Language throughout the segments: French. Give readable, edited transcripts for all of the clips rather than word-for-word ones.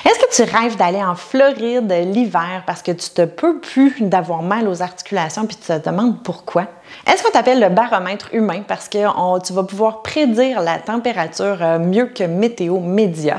Est-ce que tu rêves d'aller en Floride l'hiver parce que tu te peux plus d'avoir mal aux articulations puis tu te demandes pourquoi? Est-ce qu'on t'appelle le baromètre humain parce que tu vas pouvoir prédire la température mieux que Météo Média?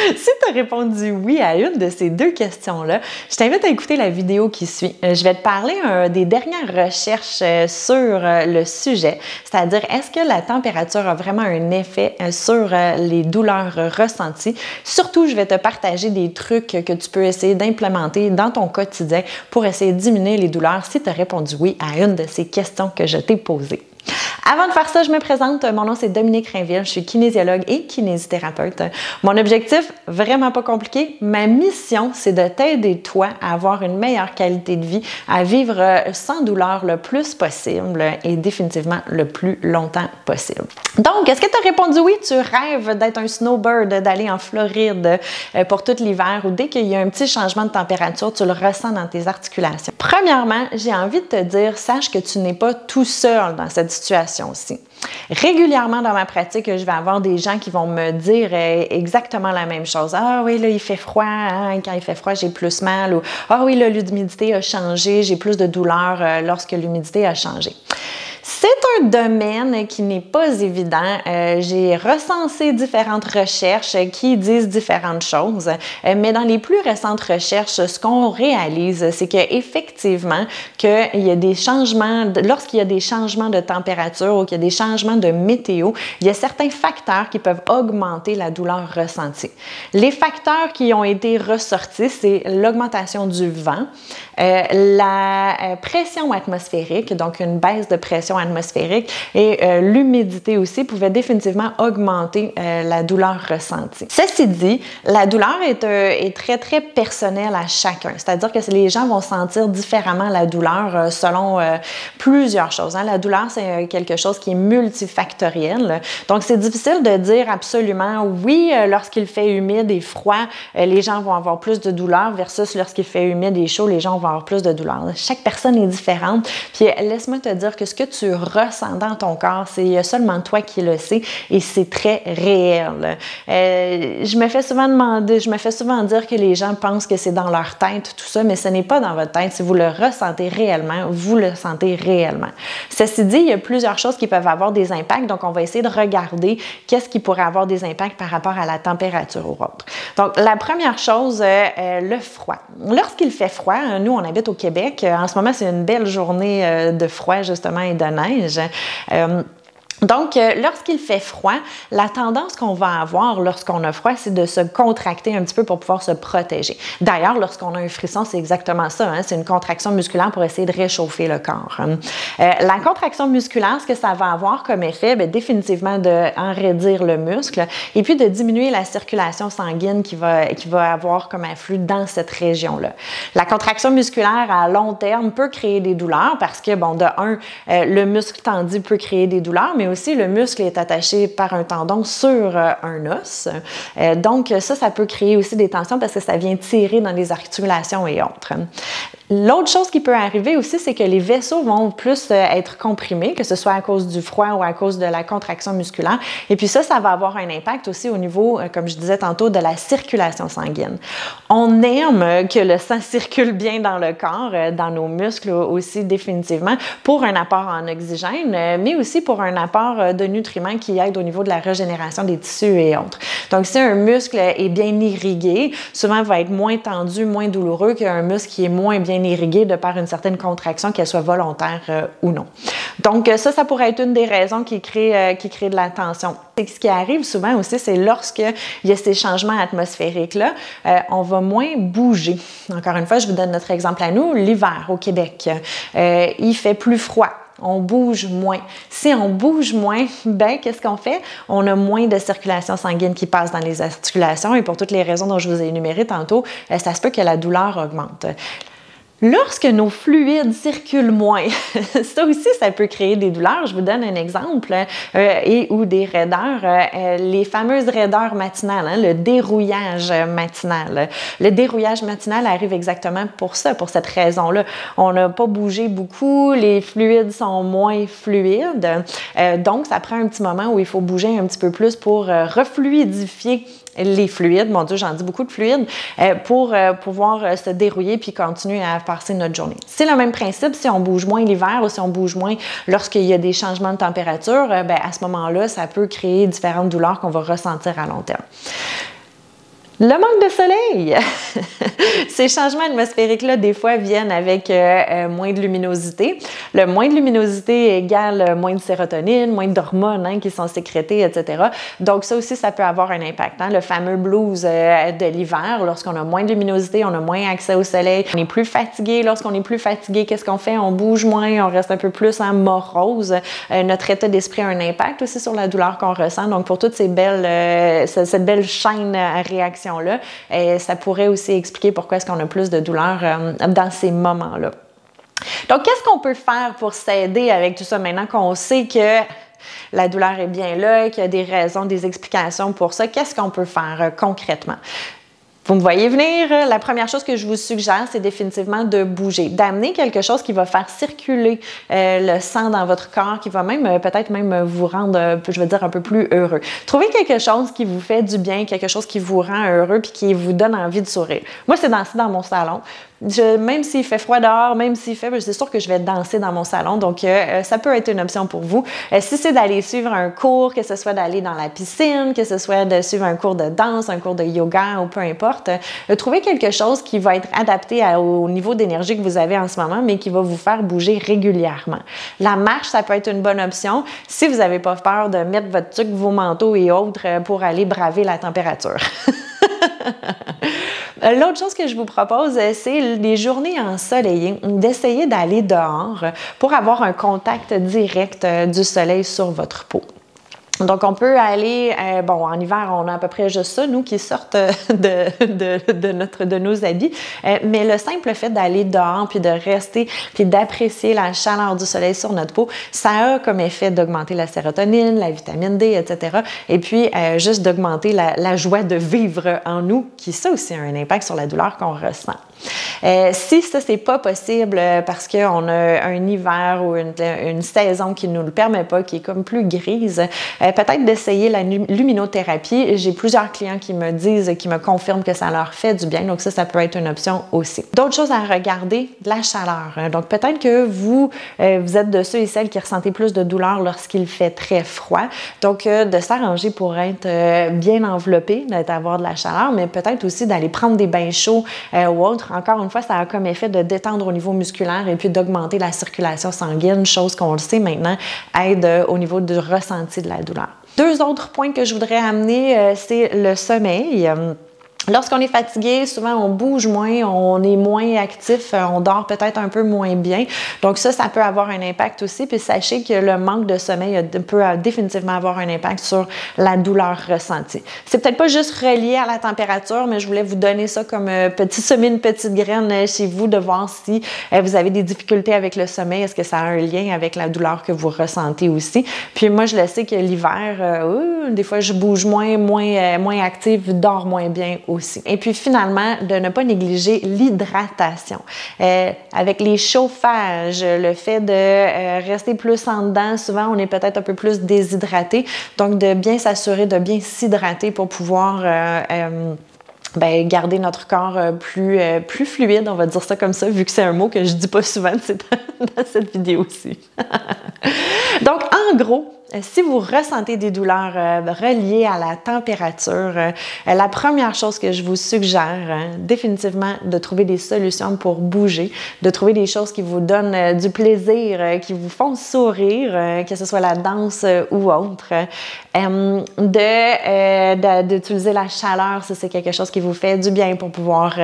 Si tu as répondu oui à une de ces deux questions-là, je t'invite à écouter la vidéo qui suit. Je vais te parler des dernières recherches sur le sujet, c'est-à-dire est-ce que la température a vraiment un effet sur les douleurs ressenties. Surtout, je vais te partager des trucs que tu peux essayer d'implémenter dans ton quotidien pour essayer de diminuer les douleurs si tu as répondu oui à une de ces questions que je t'ai posées. Avant de faire ça, je me présente. Mon nom, c'est Dominique Rainville. Je suis kinésiologue et kinésithérapeute. Mon objectif, vraiment pas compliqué, ma mission, c'est de t'aider, toi, à avoir une meilleure qualité de vie, à vivre sans douleur le plus possible et définitivement le plus longtemps possible. Donc, est-ce que tu as répondu oui? Tu rêves d'être un snowbird, d'aller en Floride pour tout l'hiver ou dès qu'il y a un petit changement de température, tu le ressens dans tes articulations? Premièrement, j'ai envie de te dire, sache que tu n'es pas tout seul dans cette situation-ci. Régulièrement dans ma pratique, je vais avoir des gens qui vont me dire exactement la même chose. Ah oui, là, il fait froid, hein, quand il fait froid, j'ai plus mal. Ou ah oui, là, l'humidité a changé, j'ai plus de douleur lorsque l'humidité a changé. C'est un domaine qui n'est pas évident. J'ai recensé différentes recherches qui disent différentes choses, mais dans les plus récentes recherches, ce qu'on réalise, c'est qu'effectivement, qu'il y a des changements, lorsqu'il y a des changements de température ou qu'il y a des changements de météo, il y a certains facteurs qui peuvent augmenter la douleur ressentie. Les facteurs qui ont été ressortis, c'est l'augmentation du vent, la pression atmosphérique, donc une baisse de pression atmosphérique et l'humidité aussi pouvaient définitivement augmenter la douleur ressentie. Ceci dit, la douleur est très, très personnelle à chacun. C'est-à-dire que les gens vont sentir différemment la douleur selon plusieurs choses. Hein. La douleur, c'est quelque chose qui est multifactoriel. Donc, c'est difficile de dire absolument oui, lorsqu'il fait humide et froid, les gens vont avoir plus de douleur versus lorsqu'il fait humide et chaud, les gens vont avoir plus de douleur. Chaque personne est différente. Puis, laisse-moi te dire que ce que tu ressens dans ton corps, c'est seulement toi qui le sais et c'est très réel. Je me fais souvent dire que les gens pensent que c'est dans leur tête, tout ça, mais ce n'est pas dans votre tête. Si vous le ressentez réellement, vous le sentez réellement. Ceci dit, il y a plusieurs choses qui peuvent avoir des impacts, donc on va essayer de regarder qu'est-ce qui pourrait avoir des impacts par rapport à la température ou autre. Donc, la première chose, le froid. Lorsqu'il fait froid, nous, on habite au Québec. En ce moment, c'est une belle journée de froid, justement, et de neige. Donc, lorsqu'il fait froid, la tendance qu'on va avoir lorsqu'on a froid, c'est de se contracter un petit peu pour pouvoir se protéger. D'ailleurs, lorsqu'on a un frisson, c'est exactement ça. Hein? C'est une contraction musculaire pour essayer de réchauffer le corps. La contraction musculaire, ce que ça va avoir comme effet, bien, définitivement d'enraidir le muscle et puis de diminuer la circulation sanguine qui va avoir comme afflux dans cette région-là. La contraction musculaire à long terme peut créer des douleurs parce que, bon, de un, le muscle tendu peut créer des douleurs, mais aussi le muscle est attaché par un tendon sur un os. Donc ça peut créer aussi des tensions parce que ça vient tirer dans les articulations et autres. L'autre chose qui peut arriver aussi, c'est que les vaisseaux vont plus être comprimés, que ce soit à cause du froid ou à cause de la contraction musculaire. Et puis ça va avoir un impact aussi au niveau, comme je disais tantôt, de la circulation sanguine. On aime que le sang circule bien dans le corps, dans nos muscles aussi définitivement, pour un apport en oxygène, mais aussi pour un apport de nutriments qui aident au niveau de la régénération des tissus et autres. Donc si un muscle est bien irrigué, souvent va être moins tendu, moins douloureux qu'un muscle qui est moins bien irrigué de par une certaine contraction, qu'elle soit volontaire ou non. Donc ça pourrait être une des raisons qui crée de la tension. Et ce qui arrive souvent aussi, c'est lorsqu'il y a ces changements atmosphériques-là, on va moins bouger. Encore une fois, je vous donne notre exemple à nous, l'hiver au Québec. Il fait plus froid. On bouge moins. Si on bouge moins, ben qu'est-ce qu'on fait? On a moins de circulation sanguine qui passe dans les articulations et pour toutes les raisons dont je vous ai énumérées tantôt, ça se peut que la douleur augmente. Lorsque nos fluides circulent moins, ça aussi, ça peut créer des douleurs. Je vous donne un exemple ou des raideurs. Les fameuses raideurs matinales, hein, le dérouillage matinal. Le dérouillage matinal arrive exactement pour ça, pour cette raison-là. On n'a pas bougé beaucoup, les fluides sont moins fluides. Donc, ça prend un petit moment où il faut bouger un petit peu plus pour refluidifier les fluides, mon Dieu, j'en dis beaucoup de fluides, pour pouvoir se dérouiller puis continuer à passer notre journée. C'est le même principe si on bouge moins l'hiver ou si on bouge moins lorsqu'il y a des changements de température, ben à ce moment-là, ça peut créer différentes douleurs qu'on va ressentir à long terme. Le manque de soleil! Ces changements atmosphériques-là, des fois, viennent avec moins de luminosité. Le moins de luminosité égale moins de sérotonine, moins d'hormones qui sont sécrétées, etc. Donc, ça aussi, ça peut avoir un impact. Le fameux blues de l'hiver, lorsqu'on a moins de luminosité, on a moins accès au soleil, on est plus fatigué. Lorsqu'on est plus fatigué, qu'est-ce qu'on fait? On bouge moins, on reste un peu plus morose. Notre état d'esprit a un impact aussi sur la douleur qu'on ressent. Donc, pour toutes ces belles, cette belle chaîne à réaction là, ça pourrait aussi expliquer pourquoi est-ce qu'on a plus de douleur dans ces moments-là. Donc, qu'est-ce qu'on peut faire pour s'aider avec tout ça maintenant qu'on sait que la douleur est bien là, qu'il y a des raisons, des explications pour ça? Qu'est-ce qu'on peut faire concrètement? Vous me voyez venir, la première chose que je vous suggère, c'est définitivement de bouger, d'amener quelque chose qui va faire circuler le sang dans votre corps, qui va même peut-être même vous rendre, je veux dire, un peu plus heureux. Trouvez quelque chose qui vous fait du bien, quelque chose qui vous rend heureux puis qui vous donne envie de sourire. Moi, c'est danser dans mon salon. Même s'il fait froid dehors, même s'il fait, c'est sûr que je vais danser dans mon salon, donc ça peut être une option pour vous. Si c'est d'aller suivre un cours, que ce soit d'aller dans la piscine, que ce soit de suivre un cours de danse, un cours de yoga ou peu importe, trouvez quelque chose qui va être adapté au niveau d'énergie que vous avez en ce moment, mais qui va vous faire bouger régulièrement. La marche, ça peut être une bonne option si vous n'avez pas peur de mettre votre tuque, vos manteaux et autres pour aller braver la température. L'autre chose que je vous propose, c'est les journées ensoleillées, d'essayer d'aller dehors pour avoir un contact direct du soleil sur votre peau. Donc, on peut aller, en hiver, on a à peu près juste ça, nous, qui sortent de nos habits. Mais le simple fait d'aller dehors, puis de rester, puis d'apprécier la chaleur du soleil sur notre peau, ça a comme effet d'augmenter la sérotonine, la vitamine D, etc. Et puis, juste d'augmenter la joie de vivre en nous, qui, ça aussi, a un impact sur la douleur qu'on ressent. Si ça, c'est pas possible parce qu'on a un hiver ou une saison qui ne nous le permet pas, qui est comme plus grise, peut-être d'essayer la luminothérapie. J'ai plusieurs clients qui me disent, qui me confirment que ça leur fait du bien. Donc ça peut être une option aussi. D'autres choses à regarder, la chaleur. Donc peut-être que vous êtes de ceux et celles qui ressentez plus de douleur lorsqu'il fait très froid. Donc de s'arranger pour être bien enveloppé, d'avoir de la chaleur, mais peut-être aussi d'aller prendre des bains chauds ou autres. Encore une fois, ça a comme effet de détendre au niveau musculaire et puis d'augmenter la circulation sanguine, chose qu'on le sait maintenant, aide au niveau du ressenti de la douleur. Deux autres points que je voudrais amener, c'est le sommeil. Lorsqu'on est fatigué, souvent on bouge moins, on est moins actif, on dort peut-être un peu moins bien. Donc ça peut avoir un impact aussi. Puis sachez que le manque de sommeil peut définitivement avoir un impact sur la douleur ressentie. C'est peut-être pas juste relié à la température, mais je voulais vous donner ça comme semer une petite graine chez vous, de voir si vous avez des difficultés avec le sommeil. Est-ce que ça a un lien avec la douleur que vous ressentez aussi? Puis moi, je le sais que l'hiver, des fois je bouge moins active, je dors moins bien aussi. Et puis finalement, de ne pas négliger l'hydratation. Avec les chauffages, le fait de rester plus en dedans, souvent on est peut-être un peu plus déshydraté. Donc de bien s'assurer de bien s'hydrater pour pouvoir garder notre corps plus fluide, on va dire ça comme ça, vu que c'est un mot que je dis pas souvent dans cette vidéo-ci. Donc, en gros, si vous ressentez des douleurs reliées à la température, la première chose que je vous suggère, définitivement, de trouver des solutions pour bouger, de trouver des choses qui vous donnent du plaisir, qui vous font sourire, que ce soit la danse ou autre, d'utiliser la chaleur, si c'est quelque chose qui vous fait du bien pour pouvoir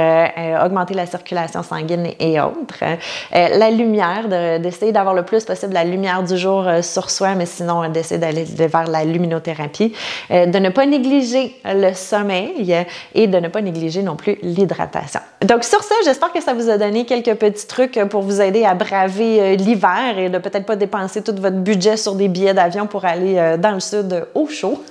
augmenter la circulation sanguine et autres. La lumière, d'essayer d'avoir le plus possible la lumière du jour sur soi, mais sinon d'essayer d'aller vers la luminothérapie, de ne pas négliger le sommeil et de ne pas négliger non plus l'hydratation. Donc sur ça, j'espère que ça vous a donné quelques petits trucs pour vous aider à braver l'hiver et de peut-être pas dépenser tout votre budget sur des billets d'avion pour aller dans le sud au chaud.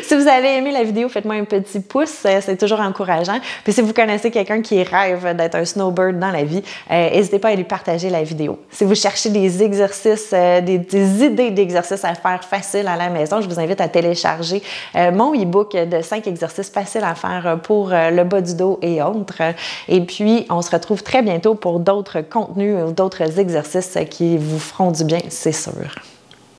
Si vous avez aimé la vidéo, faites-moi un petit pouce, c'est toujours encourageant. Puis si vous connaissez quelqu'un qui rêve d'être un snowbird dans la vie, n'hésitez pas à lui partager la vidéo. Si vous cherchez des exercices, des idées d'exercices exercices à faire faciles à la maison. Je vous invite à télécharger mon e-book de 5 exercices faciles à faire pour le bas du dos et autres. Et puis, on se retrouve très bientôt pour d'autres contenus ou d'autres exercices qui vous feront du bien, c'est sûr.